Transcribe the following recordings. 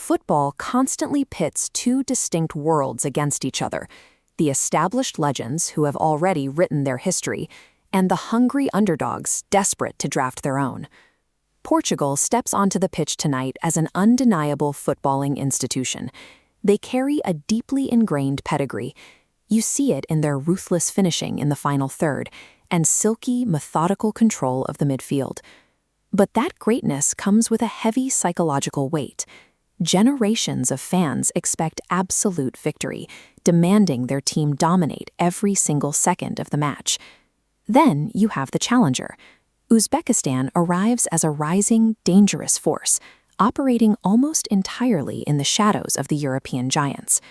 Football constantly pits two distinct worlds against each other: the established legends who have already written their history, and the hungry underdogs desperate to draft their own. Portugal steps onto the pitch tonight as an undeniable footballing institution. They carry a deeply ingrained pedigree. You see it in their ruthless finishing in the final third and silky, methodical control of the midfield. But that greatness comes with a heavy psychological weight. Generations of fans expect absolute victory, demanding their team dominate every single second of the match. Then you have the challenger. Uzbekistan arrives as a rising, dangerous force, operating almost entirely in the shadows of the European giants.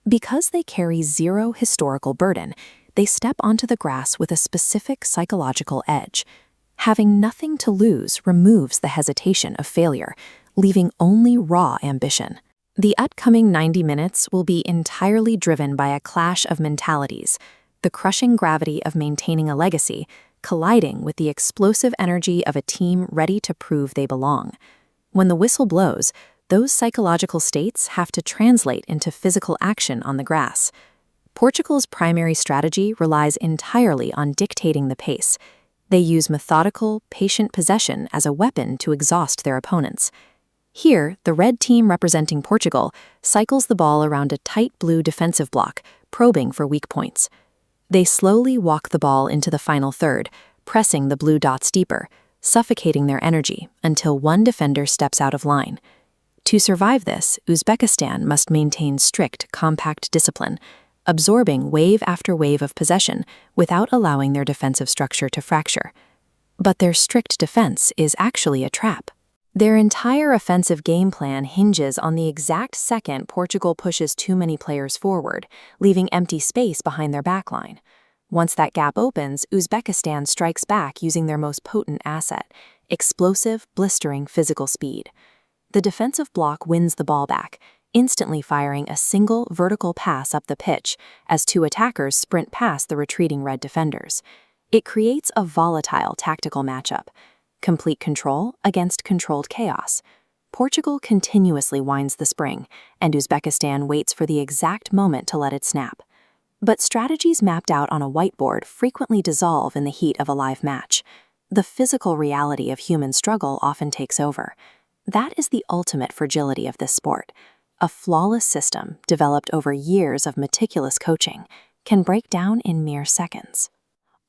Because they carry zero historical burden, they step onto the grass with a specific psychological edge. Having nothing to lose removes the hesitation of failure, leaving only raw ambition. The upcoming 90 minutes will be entirely driven by a clash of mentalities, the crushing gravity of maintaining a legacy colliding with the explosive energy of a team ready to prove they belong. When the whistle blows, those psychological states have to translate into physical action on the grass. Portugal's primary strategy relies entirely on dictating the pace. They use methodical, patient possession as a weapon to exhaust their opponents. Here, the red team representing Portugal cycles the ball around a tight blue defensive block, probing for weak points. They slowly walk the ball into the final third, pressing the blue dots deeper, suffocating their energy until one defender steps out of line. To survive this, Uzbekistan must maintain strict, compact discipline, absorbing wave after wave of possession without allowing their defensive structure to fracture. But their strict defense is actually a trap. Their entire offensive game plan hinges on the exact second Portugal pushes too many players forward, leaving empty space behind their backline. Once that gap opens, Uzbekistan strikes back using their most potent asset: explosive, blistering physical speed. The defensive block wins the ball back, instantly firing a single vertical pass up the pitch as two attackers sprint past the retreating red defenders. It creates a volatile tactical matchup: complete control against controlled chaos. Portugal continuously winds the spring, and Uzbekistan waits for the exact moment to let it snap. But strategies mapped out on a whiteboard frequently dissolve in the heat of a live match. The physical reality of human struggle often takes over. That is the ultimate fragility of this sport. A flawless system, developed over years of meticulous coaching, can break down in mere seconds.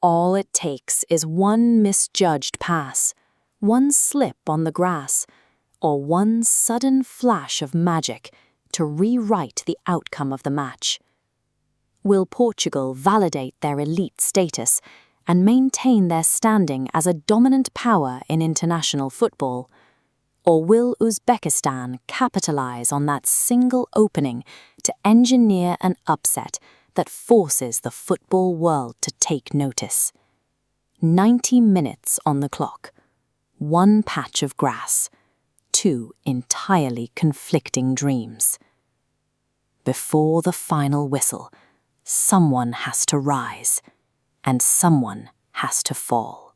All it takes is one misjudged pass, one slip on the grass, or one sudden flash of magic to rewrite the outcome of the match. Will Portugal validate their elite status and maintain their standing as a dominant power in international football? Or will Uzbekistan capitalize on that single opening to engineer an upset that forces the football world to take notice? 90 minutes on the clock. One patch of grass. Two entirely conflicting dreams. Before the final whistle, someone has to rise, and someone has to fall.